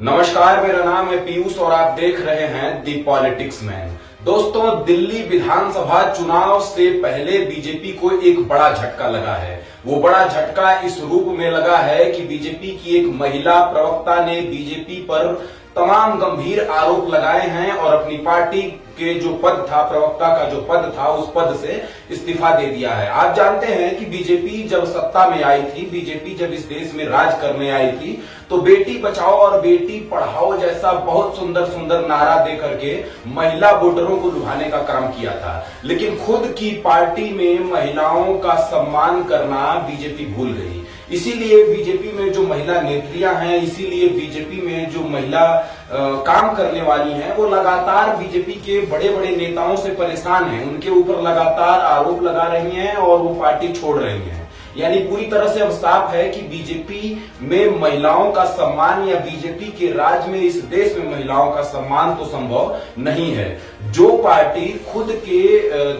नमस्कार, मेरा नाम है पीयूष और आप देख रहे हैं दी पॉलिटिक्स मैन। दोस्तों, दिल्ली विधानसभा चुनाव से पहले बीजेपी को एक बड़ा झटका लगा है। वो बड़ा झटका इस रूप में लगा है कि बीजेपी की एक महिला प्रवक्ता ने बीजेपी पर तमाम गंभीर आरोप लगाए हैं और अपनी पार्टी के जो पद था, प्रवक्ता का जो पद था, उस पद से इस्तीफा दे दिया है। आप जानते हैं कि बीजेपी जब सत्ता में आई थी, बीजेपी जब इस देश में राज करने आई थी, तो बेटी बचाओ और बेटी पढ़ाओ जैसा बहुत सुंदर सुंदर नारा दे करके महिला वोटरों को लुभाने का काम किया था। लेकिन खुद की पार्टी में महिलाओं का सम्मान करना बीजेपी भूल गई। इसीलिए बीजेपी में जो महिला नेत्रियां हैं, इसीलिए बीजेपी में जो महिला काम करने वाली हैं, वो लगातार बीजेपी के बड़े बड़े नेताओं से परेशान हैं। उनके ऊपर लगातार आरोप लगा रही हैं और वो पार्टी छोड़ रही हैं। यानी पूरी तरह से अब साफ है कि बीजेपी में महिलाओं का सम्मान या बीजेपी के राज में, इस देश में महिलाओं का सम्मान तो संभव नहीं है। जो पार्टी खुद के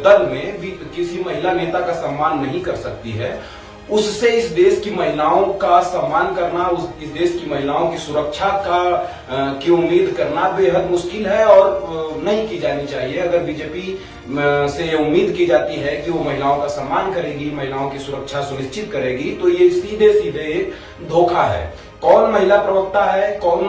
दल में किसी महिला नेता का सम्मान नहीं कर सकती है, उससे इस देश की महिलाओं का सम्मान करना, इस देश की महिलाओं की सुरक्षा की उम्मीद करना बेहद मुश्किल है और नहीं की जानी चाहिए। अगर बीजेपी से उम्मीद की जाती है कि वो महिलाओं का सम्मान करेगी, महिलाओं की सुरक्षा सुनिश्चित करेगी, तो ये सीधे सीधे एक धोखा है। कौन महिला प्रवक्ता है, कौन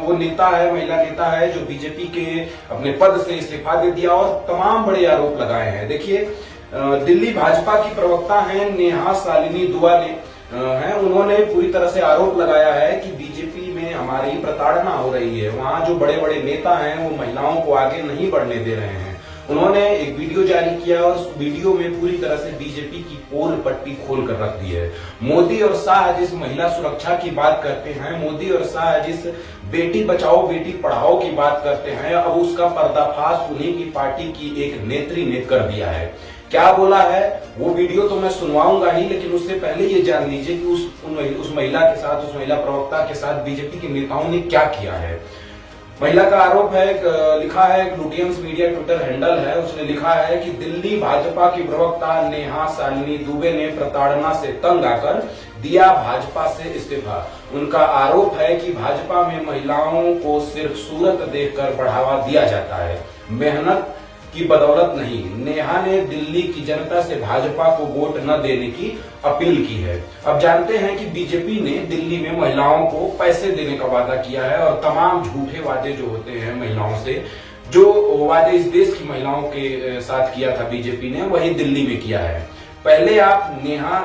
वो नेता है, महिला नेता है जो बीजेपी के अपने पद से इस्तीफा दे दिया और तमाम बड़े आरोप लगाए हैं। देखिए, दिल्ली भाजपा की प्रवक्ता हैं नेहा शालिनी दुआ ने हैं, उन्होंने पूरी तरह से आरोप लगाया है कि बीजेपी में हमारी प्रताड़ना हो रही है। वहां जो बड़े बड़े नेता हैं वो महिलाओं को आगे नहीं बढ़ने दे रहे हैं। उन्होंने एक वीडियो जारी किया और उस वीडियो में पूरी तरह से बीजेपी की पोल पट्टी खोल कर रख दी है। मोदी और शाह जिस महिला सुरक्षा की बात करते हैं, मोदी और शाह जिस बेटी बचाओ बेटी पढ़ाओ की बात करते हैं, अब उसका पर्दाफाश उन्हीं की पार्टी की एक नेत्री ने कर दिया है। क्या बोला है वो वीडियो तो मैं सुनवाऊंगा ही, लेकिन उससे पहले ये जान लीजिए कि उस महिला के साथ, उस महिला प्रवक्ता के साथ बीजेपी के नेताओं ने क्या किया है। महिला का आरोप है, लिखा है, लुटियंस मीडिया ट्विटर हैंडल है, उसने लिखा है कि दिल्ली भाजपा की प्रवक्ता नेहा शालिनी दुबे ने प्रताड़ना से तंग आकर दिया भाजपा से इस्तीफा। उनका आरोप है कि भाजपा में महिलाओं को सिर्फ सूरत देखकर बढ़ावा दिया जाता है, मेहनत की बदौलत नहीं। नेहा ने दिल्ली की जनता से भाजपा को वोट न देने की अपील की है। अब जानते हैं कि बीजेपी ने दिल्ली में महिलाओं को पैसे देने का वादा किया है और तमाम झूठे वादे जो होते हैं महिलाओं से, जो वादे इस देश की महिलाओं के साथ किया था बीजेपी ने, वही दिल्ली में किया है। पहले आप नेहा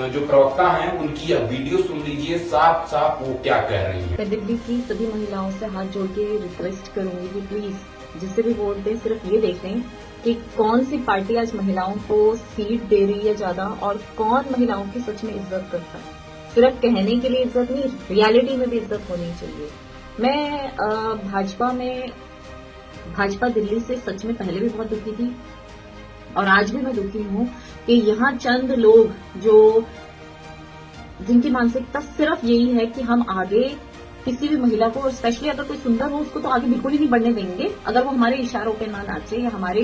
जो प्रवक्ता हैं उनकी यह वीडियो सुन लीजिए, साफ साफ वो क्या कह रही हैं। मैं दिल्ली की सभी महिलाओं से हाथ जोड़ के रिक्वेस्ट करूंगी कि प्लीज जिससे भी वोट दें, सिर्फ ये देखें कि कौन सी पार्टी आज महिलाओं को सीट दे रही है ज्यादा और कौन महिलाओं की सच में इज्जत करता है। सिर्फ कहने के लिए इज्जत नहीं, रियलिटी में भी इज्जत होनी चाहिए। मैं भाजपा दिल्ली से सच में पहले भी बहुत दुखी थी और आज भी मैं दुखी हूं कि यहाँ चंद लोग जिनकी मानसिकता सिर्फ यही है कि हम आगे किसी भी महिला को, और स्पेशली अगर कोई सुंदर हो, उसको तो आगे बिल्कुल ही नहीं बढ़ने देंगे अगर वो हमारे इशारों पे ना नाचे या हमारे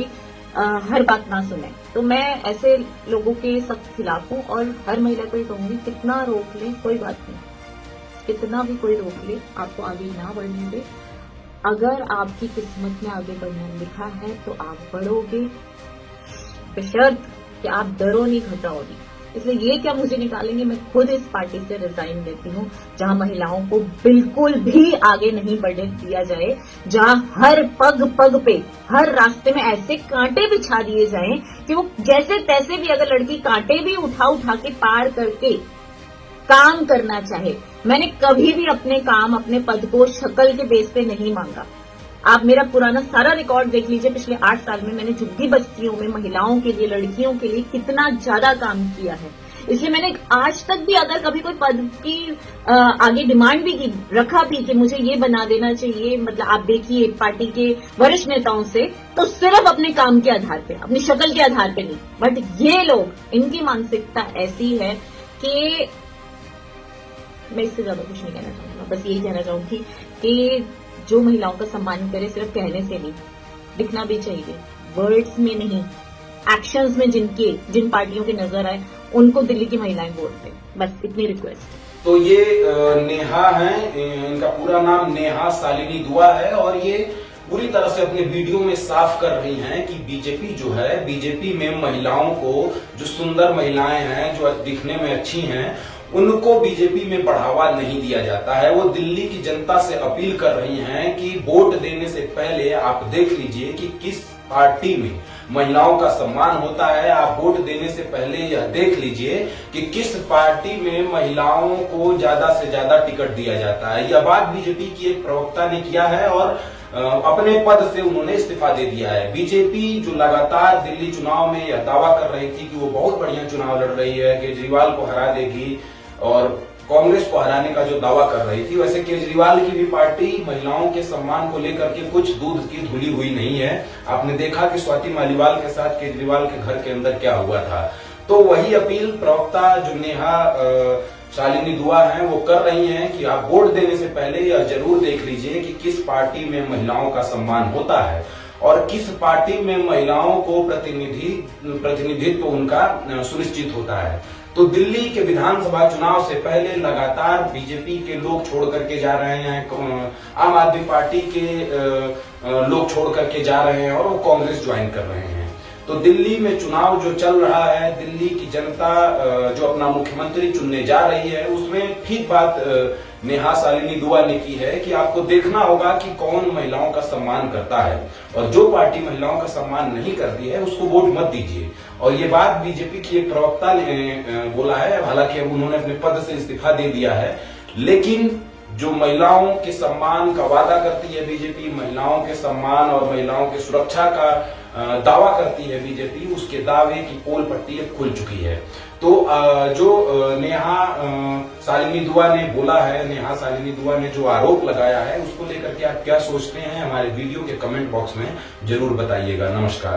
हर बात ना सुने। तो मैं ऐसे लोगों के सख्त खिलाफ हूं और हर महिला को ये कहूंगी, कितना रोक ले कोई बात नहीं, कितना भी कोई रोक ले आपको आगे ना बढ़ने दे। अगर आपकी किस्मत में आगे बढ़ना लिखा है तो आप बढ़ोगे, बशर्त कि आप डरो नहीं, घबराओगी। इसलिए ये क्या मुझे निकालेंगे, मैं खुद इस पार्टी से रिजाइन देती हूँ जहां महिलाओं को बिल्कुल भी आगे नहीं बढ़ने दिया जाए, जहां हर पग पग पे, हर रास्ते में ऐसे कांटे बिछा दिए जाएं कि वो जैसे तैसे भी, अगर लड़की कांटे भी उठा के पार करके काम करना चाहे। मैंने कभी भी अपने काम, अपने पद को शक्ल के बेस पे नहीं मांगा। आप मेरा पुराना सारा रिकॉर्ड देख लीजिए, पिछले 8 साल में मैंने झुग्गी बस्तियों में महिलाओं के लिए, लड़कियों के लिए कितना ज्यादा काम किया है। इसलिए मैंने आज तक भी अगर कभी कोई पद की आगे डिमांड भी की, रखा भी कि मुझे ये बना देना चाहिए, मतलब आप देखिए पार्टी के वरिष्ठ नेताओं से, तो सिर्फ अपने काम के आधार पे, अपनी शक्ल के आधार पे नहीं। बट ये लोग, इनकी मानसिकता ऐसी है कि मैं इससे ज्यादा कुछ नहीं कहना चाहूंगा, बस यही कहना चाहूंगी कि जो महिलाओं का सम्मान करे, सिर्फ कहने से नहीं, दिखना भी चाहिए, वर्ड्स में नहीं, एक्शंस में जिन पार्टियों की नजर आए उनको दिल्ली की महिलाएं वोट दें। बस इतनी रिक्वेस्ट। तो ये नेहा हैं, इनका पूरा नाम नेहा शालिनी दुआ है और ये पूरी तरह से अपने वीडियो में साफ कर रही हैं कि बीजेपी जो है, बीजेपी में महिलाओं को, जो सुंदर महिलाएं हैं, जो दिखने में अच्छी हैं, उनको बीजेपी में बढ़ावा नहीं दिया जाता है। वो दिल्ली की जनता से अपील कर रही हैं कि वोट देने से पहले आप देख लीजिए कि किस पार्टी में महिलाओं का सम्मान होता है। आप वोट देने से पहले यह देख लीजिए कि किस पार्टी में महिलाओं को ज्यादा से ज्यादा टिकट दिया जाता है। यह बात बीजेपी की एक प्रवक्ता ने किया है और अपने पद से उन्होंने इस्तीफा दे दिया है। बीजेपी जो लगातार दिल्ली चुनाव में यह दावा कर रही थी कि वो बहुत बढ़िया चुनाव लड़ रही है, केजरीवाल को हरा देगी और कांग्रेस को हराने का जो दावा कर रही थी, वैसे केजरीवाल की भी पार्टी महिलाओं के सम्मान को लेकर के कुछ दूध की धुली हुई नहीं है। आपने देखा कि स्वाति मालीवाल के साथ केजरीवाल के घर के अंदर क्या हुआ था। तो वही अपील प्रवक्ता जो नेहा शालिनी दुआ हैं वो कर रही हैं कि आप वोट देने से पहले यह जरूर देख लीजिए कि किस पार्टी में महिलाओं का सम्मान होता है और किस पार्टी में महिलाओं को प्रतिनिधित्व उनका सुनिश्चित होता है। तो दिल्ली के विधानसभा चुनाव से पहले लगातार बीजेपी के लोग छोड़ करके जा रहे हैं, आम आदमी पार्टी के लोग छोड़ करके जा रहे हैं और वो कांग्रेस ज्वाइन कर रहे हैं। तो दिल्ली में चुनाव जो चल रहा है, दिल्ली की जनता जो अपना मुख्यमंत्री चुनने जा रही है, उसमें ठीक बात नेहा शालिनी दुआ ने की है कि आपको देखना होगा कि कौन महिलाओं का सम्मान करता है और जो पार्टी महिलाओं का सम्मान नहीं करती है उसको वोट मत दीजिए। और ये बात बीजेपी की एक प्रवक्ता ने बोला है, हालांकि अब उन्होंने अपने पद से इस्तीफा दे दिया है, लेकिन जो महिलाओं के सम्मान का वादा करती है बीजेपी, महिलाओं के सम्मान और महिलाओं की सुरक्षा का दावा करती है बीजेपी, उसके दावे की पोल पट्टी अब खुल चुकी है। तो जो नेहा शालिनी दुआ ने बोला है, नेहा शालिनी दुआ ने जो आरोप लगाया है, उसको लेकर के आप क्या सोचते हैं, हमारे वीडियो के कमेंट बॉक्स में जरूर बताइएगा। नमस्कार।